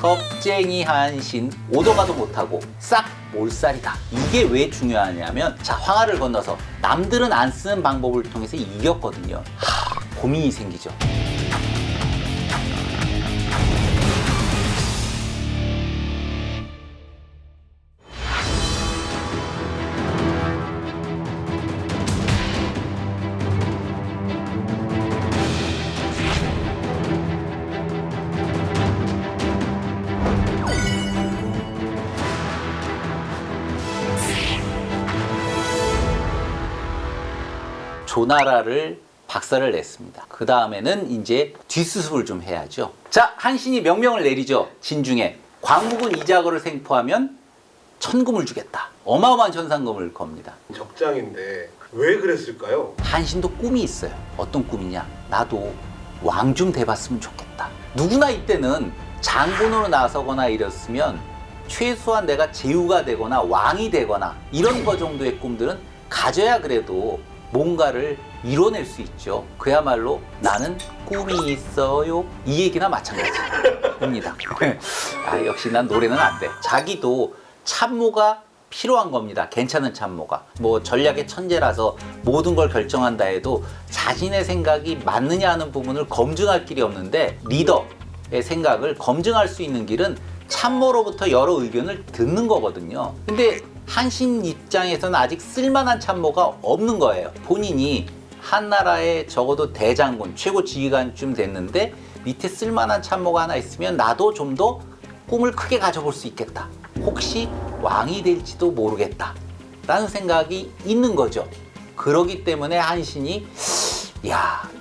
겁쟁이 한신 오도 가도 못하고 싹 몰살이다. 이게 왜 중요하냐면, 자, 황하를 건너서 남들은 안 쓰는 방법을 통해서 이겼거든요. 고민이 생기죠. 조나라를 박살을 냈습니다. 그 다음에는 이제 뒷수습을 좀 해야죠. 자, 한신이 명령을 내리죠. 진중에 광무군 이자거를 생포하면 천금을 주겠다. 어마어마한 전상금을 겁니다. 적장인데 왜 그랬을까요? 한신도 꿈이 있어요. 어떤 꿈이냐? 나도 왕 좀 돼봤으면 좋겠다. 누구나 이때는 장군으로 나서거나 이랬으면 최소한 내가 제후가 되거나 왕이 되거나 이런 거 정도의 꿈들은 가져야 그래도 뭔가를 이뤄낼 수 있죠. 그야말로 나는 꿈이 있어요. 이 얘기나 마찬가지입니다. 아, 역시 난 노래는 안 돼. 자기도 참모가 필요한 겁니다. 괜찮은 참모가. 뭐 전략의 천재라서 모든 걸 결정한다 해도 자신의 생각이 맞느냐 하는 부분을 검증할 길이 없는데, 리더의 생각을 검증할 수 있는 길은 참모로부터 여러 의견을 듣는 거거든요. 근데 한신 입장에서는 아직 쓸만한 참모가 없는 거예요. 본인이 한나라의 적어도 대장군, 최고 지휘관쯤 됐는데 밑에 쓸만한 참모가 하나 있으면 나도 좀 더 꿈을 크게 가져볼 수 있겠다. 혹시 왕이 될지도 모르겠다 라는 생각이 있는 거죠. 그러기 때문에 한신이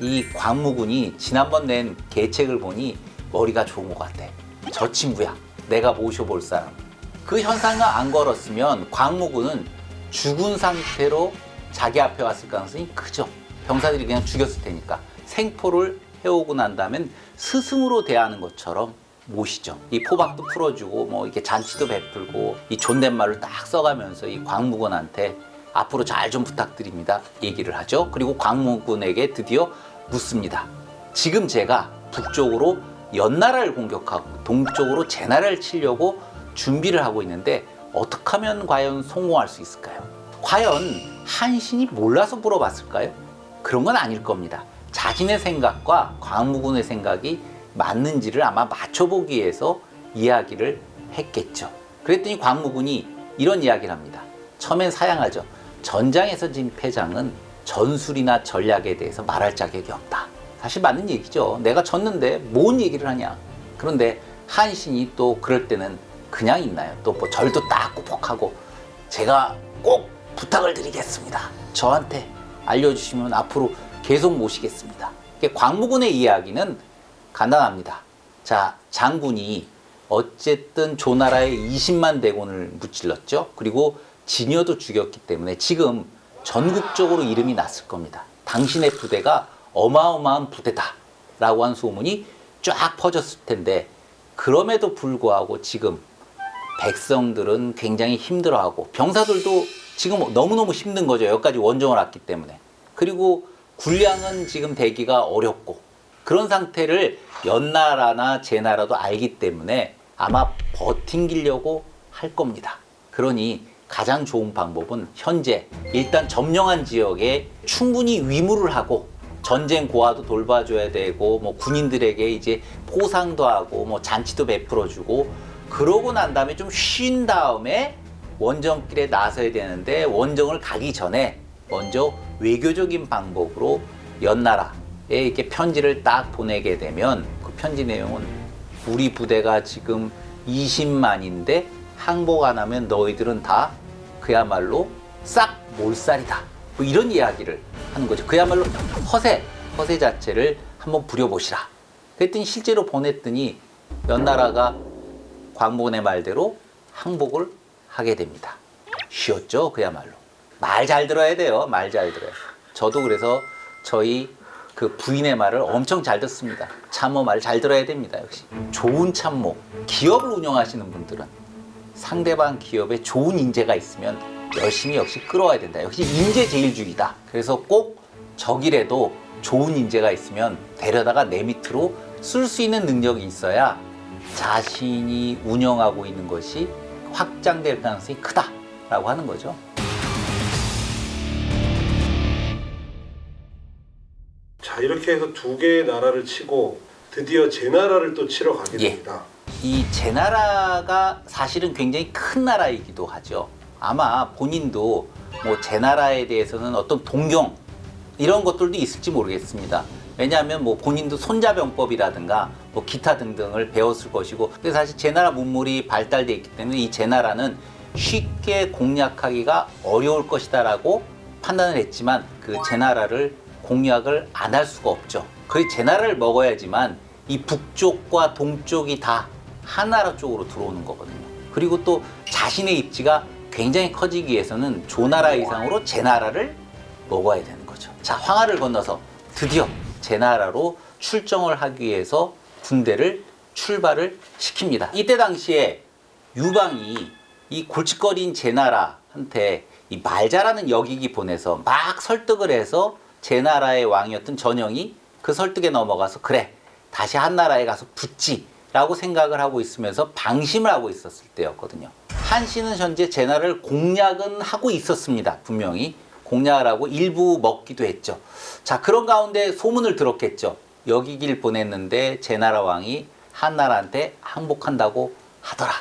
이 광무군이 지난번 낸 계책을 보니 머리가 좋은 것 같아. 저 친구야, 내가 모셔볼 사람. 그 현상을 안 걸었으면 광무군은 죽은 상태로 자기 앞에 왔을 가능성이 크죠. 병사들이 그냥 죽였을 테니까. 생포를 해오고 난 다음엔 스승으로 대하는 것처럼 모시죠. 이 포박도 풀어주고 뭐 이렇게 잔치도 베풀고 이 존댓말을 딱 써가면서 이 광무군한테 앞으로 잘 좀 부탁드립니다 얘기를 하죠. 그리고 광무군에게 드디어 묻습니다. 지금 제가 북쪽으로 연나라를 공격하고 동쪽으로 제나라를 치려고 준비를 하고 있는데 어떻게 하면 과연 성공할 수 있을까요? 과연 한신이 몰라서 물어봤을까요? 그런 건 아닐 겁니다. 자신의 생각과 광무군의 생각이 맞는지를 아마 맞춰보기 위해서 이야기를 했겠죠. 그랬더니 광무군이 이런 이야기를 합니다. 처음엔 사양하죠. 전장에서 진 패장은 전술이나 전략에 대해서 말할 자격이 없다. 사실 맞는 얘기죠. 내가 졌는데 뭔 얘기를 하냐. 그런데 한신이 또 그럴 때는 그냥 있나요? 또 뭐 절도 딱 꾸벅하고 제가 꼭 부탁을 드리겠습니다. 저한테 알려주시면 앞으로 계속 모시겠습니다. 광무군의 이야기는 간단합니다. 자, 장군이 어쨌든 조나라의 20만 대군을 무찔렀죠. 그리고 진여도 죽였기 때문에 지금 전국적으로 이름이 났을 겁니다. 당신의 부대가 어마어마한 부대다 라고 한 소문이 쫙 퍼졌을 텐데, 그럼에도 불구하고 지금 백성들은 굉장히 힘들어하고 병사들도 지금 너무너무 힘든 거죠. 여기까지 원정을 왔기 때문에. 그리고 군량은 지금 대기가 어렵고, 그런 상태를 연나라나 제나라도 알기 때문에 아마 버팅기려고 할 겁니다. 그러니 가장 좋은 방법은 현재 일단 점령한 지역에 충분히 위무를 하고 전쟁 고아도 돌봐줘야 되고 뭐 군인들에게 이제 포상도 하고 뭐 잔치도 베풀어주고, 그러고 난 다음에 좀 쉰 다음에 원정길에 나서야 되는데, 원정을 가기 전에 먼저 외교적인 방법으로 연나라에 이렇게 편지를 딱 보내게 되면, 그 편지 내용은 우리 부대가 지금 20만인데 항복 안 하면 너희들은 다 그야말로 싹 몰살이다. 뭐 이런 이야기를 하는 거죠. 그야말로 허세 자체를 한번 부려보시라. 그랬더니 실제로 보냈더니 연나라가 광무군의 말대로 항복을 하게 됩니다. 쉬웠죠, 그야말로. 말 잘 들어야 돼요. 말 잘 들어요. 저도 그래서 저희 그 부인의 말을 엄청 잘 듣습니다. 참모 말 잘 들어야 됩니다. 역시 좋은 참모, 기업을 운영하시는 분들은 상대방 기업에 좋은 인재가 있으면 열심히 역시 끌어와야 된다. 역시 인재제일주의다. 그래서 꼭 적이라도 좋은 인재가 있으면 데려다가 내 밑으로 쓸 수 있는 능력이 있어야 자신이 운영하고 있는 것이 확장될 가능성이 크다라고 하는 거죠. 자, 이렇게 해서 두 개의 나라를 치고 드디어 제 나라를 또 치러 가게 예. 됩니다. 이 제나라가 사실은 굉장히 큰 나라이기도 하죠. 아마 본인도 뭐 제나라에 대해서는 어떤 동경 이런 것들도 있을지 모르겠습니다. 왜냐하면 뭐 본인도 손자병법이라든가 뭐 기타 등등을 배웠을 것이고, 근데 사실 제나라 문물이 발달되어 있기 때문에 이 제나라는 쉽게 공략하기가 어려울 것이다라고 판단을 했지만 그 제나라를 공략을 안 할 수가 없죠. 그 제나라를 먹어야지만 이 북쪽과 동쪽이 다 한나라 쪽으로 들어오는 거거든요. 그리고 또 자신의 입지가 굉장히 커지기 위해서는 조나라 이상으로 제나라를 먹어야 되는 거죠. 자, 황하를 건너서 드디어 제나라로 출정을 하기 위해서 군대를 출발을 시킵니다. 이때 당시에 유방이 이 골칫거리인 제나라한테 이 말자라는 역익이 보내서 막 설득을 해서 제나라의 왕이었던 전영이 그 설득에 넘어가서 그래 다시 한나라에 가서 붙지 라고 생각을 하고 있으면서 방심을 하고 있었을 때였거든요. 한씨는 현재 제나라를 공략은 하고 있었습니다. 분명히 공략을 하고 일부 먹기도 했죠. 자, 그런 가운데 소문을 들었겠죠. 역이길 보냈는데 제나라 왕이 한나라한테 항복한다고 하더라.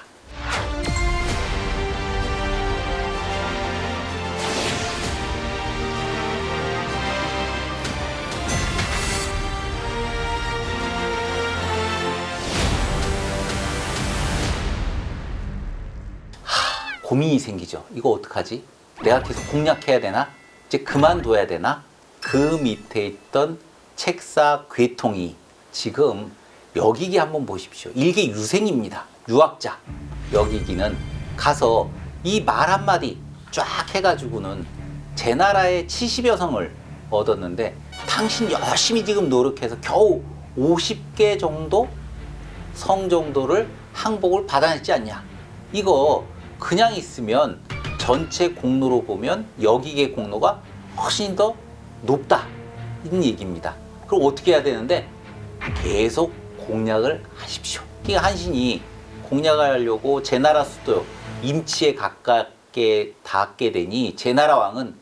고민이 생기죠. 이거 어떡하지? 내가 계속 공략해야 되나? 이제 그만둬야 되나? 그 밑에 있던 책사 괴통이 지금 역이기 한번 보십시오. 일개 유생입니다. 유학자. 역이기는 가서 이 말 한마디 쫙 해가지고는 제나라의 70여 성을 얻었는데 당신 열심히 지금 노력해서 겨우 50개 정도 성 정도를 항복을 받아냈지 않냐. 이거 그냥 있으면 전체 공로로 보면 역익의 공로가 훨씬 더 높다 이런 얘기입니다. 그럼 어떻게 해야 되는데 계속 공략을 하십시오. 그러니까 한신이 공략을 하려고 제나라 수도 임치에 가깝게 닿게 되니 제나라 왕은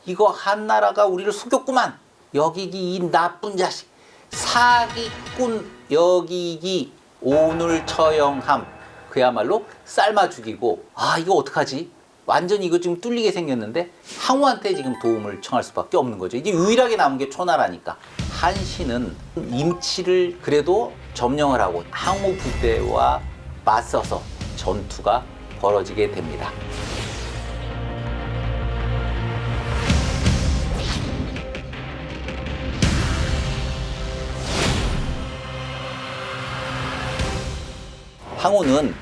이거 한나라가 우리를 속였구만. 역익이 이 나쁜 자식 사기꾼 역익이 오늘 처형함. 그야말로 삶아 죽이고 아 이거 어떡하지? 완전히 이거 지금 뚫리게 생겼는데 항우한테 지금 도움을 청할 수밖에 없는 거죠. 이제 유일하게 남은 게 초나라니까. 한씨는 임치를 그래도 점령을 하고 항우 부대와 맞서서 전투가 벌어지게 됩니다. 항우는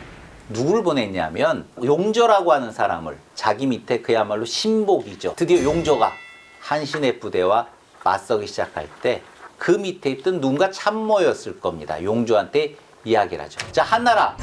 누구를 보냈냐면 용저라고 하는 사람을 자기 밑에 그야말로 신복이죠. 드디어 용저가 한신의 부대와 맞서기 시작할 때 그 밑에 있던 누군가 참모였을 겁니다. 용저한테 이야기를 하죠. 자, 한나라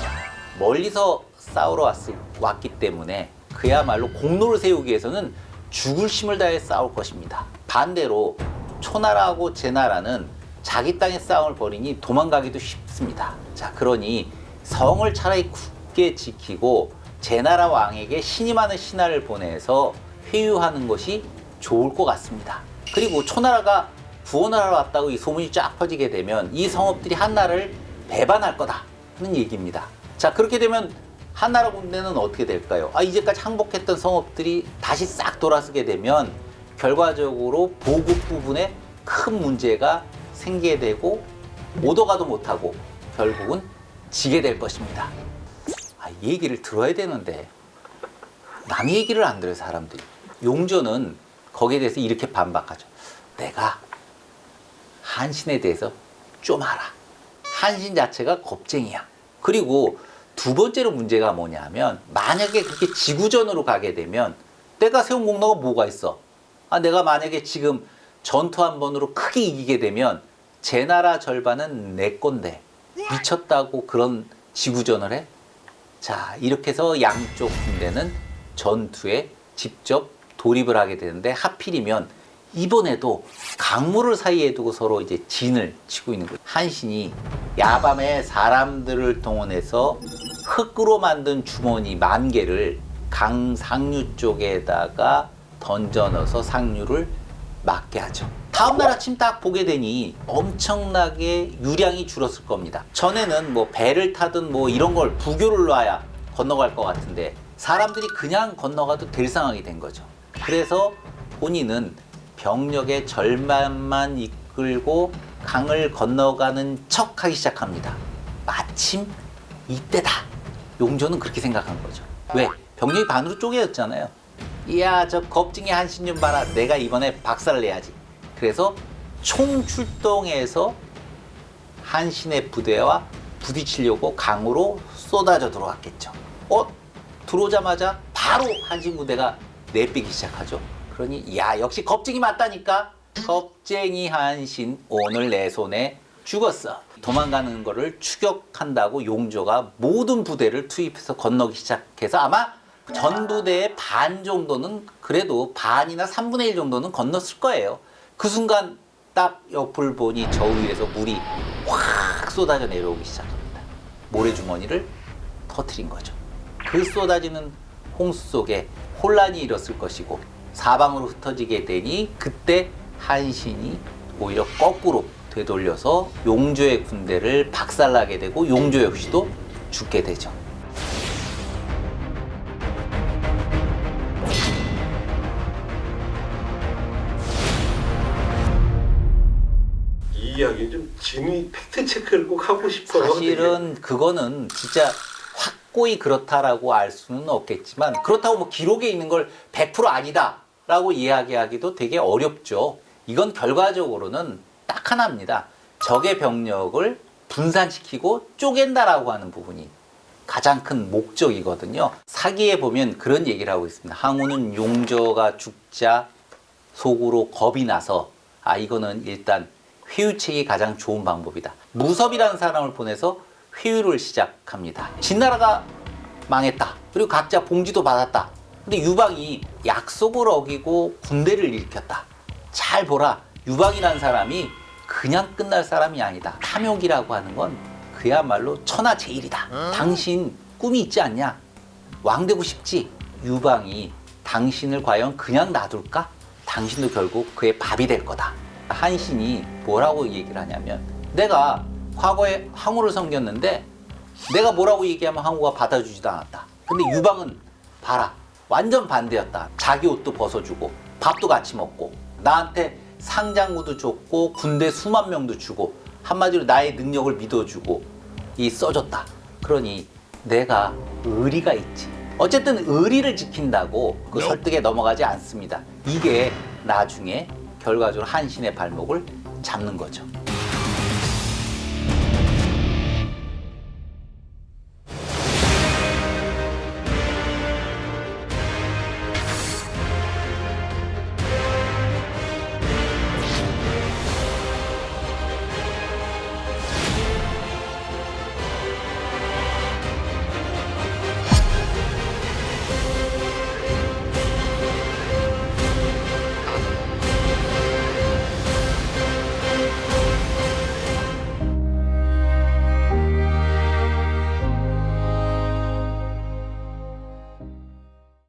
멀리서 싸우러 왔기 때문에 그야말로 공로를 세우기 위해서는 죽을 힘을 다해 싸울 것입니다. 반대로 초나라하고 제나라는 자기 땅의 싸움을 벌이니 도망가기도 쉽습니다. 자, 그러니 성을 차라리 굳게 지키고 제나라 왕에게 신임하는 신하를 보내서 회유하는 것이 좋을 것 같습니다. 그리고 초나라가 구원을 하러 왔다고 이 소문이 쫙 퍼지게 되면 이 성읍들이 한나라를 배반할 거다 하는 얘기입니다. 자, 그렇게 되면 한나라 군대는 어떻게 될까요? 이제까지 항복했던 성읍들이 다시 싹 돌아서게 되면 결과적으로 보급 부분에 큰 문제가 생기게 되고 오더가도 못하고 결국은 지게 될 것입니다. 이 얘기를 들어야 되는데 남의 얘기를 안 들어요, 사람들이. 용조는 거기에 대해서 이렇게 반박하죠. 내가 한신에 대해서 좀 알아. 한신 자체가 겁쟁이야. 그리고 두 번째로 문제가 뭐냐면 만약에 그렇게 지구전으로 가게 되면 내가 세운 공로가 뭐가 있어? 내가 만약에 지금 전투 한 번으로 크게 이기게 되면 제 나라 절반은 내 건데 미쳤다고 그런 지구전을 해? 자, 이렇게 해서 양쪽 군대는 전투에 직접 돌입을 하게 되는데 하필이면 이번에도 강물을 사이에 두고 서로 이제 진을 치고 있는 거예요. 한신이 야밤에 사람들을 동원해서 흙으로 만든 주머니 10,000개를 강 상류 쪽에다가 던져 넣어서 상류를 막게 하죠. 다음날 아침 딱 보게 되니 엄청나게 유량이 줄었을 겁니다. 전에는 뭐 배를 타든 뭐 이런 걸 부교를 놔야 건너갈 것 같은데 사람들이 그냥 건너가도 될 상황이 된 거죠. 그래서 본인은 병력의 절반만 이끌고 강을 건너가는 척 하기 시작합니다. 마침 이때다. 용조는 그렇게 생각한 거죠. 왜? 병력이 반으로 쪼개졌잖아요. 이야, 저 겁쟁이 한신 좀 봐라. 내가 이번에 박살을 내야지. 그래서 총출동해서 한신의 부대와 부딪히려고 강으로 쏟아져 들어왔겠죠. 들어오자마자 바로 한신 부대가 내빼기 시작하죠. 그러니 야, 역시 겁쟁이 맞다니까. 겁쟁이 한신 오늘 내 손에 죽었어. 도망가는 거를 추격한다고 용조가 모든 부대를 투입해서 건너기 시작해서 아마 전 부대의 반 정도는, 그래도 반이나 3분의 1 정도는 건넜을 거예요. 그 순간 딱 옆을 보니 저 위에서 물이 확 쏟아져 내려오기 시작합니다. 모래주머니를 터뜨린 거죠. 그 쏟아지는 홍수 속에 혼란이 일었을 것이고 사방으로 흩어지게 되니 그때 한신이 오히려 거꾸로 되돌려서 용조의 군대를 박살나게 되고 용조 역시도 죽게 되죠. 이 이야기 좀 진위 팩트 체크를 꼭 하고 싶어요. 사실은 그거는 진짜 확고히 그렇다라고 알 수는 없겠지만, 그렇다고 뭐 기록에 있는 걸 100% 아니다라고 이야기하기도 되게 어렵죠. 이건 결과적으로는 딱 하나입니다. 적의 병력을 분산시키고 쪼갠다라고 하는 부분이 가장 큰 목적이거든요. 사기에 보면 그런 얘기를 하고 있습니다. 항우는 용조가 죽자 속으로 겁이 나서 이거는 일단 회유책이 가장 좋은 방법이다. 무섭이라는 사람을 보내서 회유를 시작합니다. 진나라가 망했다. 그리고 각자 봉지도 받았다. 근데 유방이 약속을 어기고 군대를 일으켰다. 잘 보라. 유방이라는 사람이 그냥 끝날 사람이 아니다. 탐욕이라고 하는 건 그야말로 천하제일이다. 당신 꿈이 있지 않냐? 왕 되고 싶지? 유방이 당신을 과연 그냥 놔둘까? 당신도 결국 그의 밥이 될 거다. 한신이 뭐라고 얘기를 하냐면, 내가 과거에 항우를 섬겼는데 내가 뭐라고 얘기하면 항우가 받아주지도 않았다. 근데 유방은 봐라. 완전 반대였다. 자기 옷도 벗어주고 밥도 같이 먹고 나한테 상장구도 줬고 군대 수만 명도 주고 한마디로 나의 능력을 믿어주고 써줬다. 그러니 내가 의리가 있지. 어쨌든 의리를 지킨다고 그 설득에 넘어가지 않습니다. 이게 나중에 결과적으로 한신의 발목을 잡는 거죠.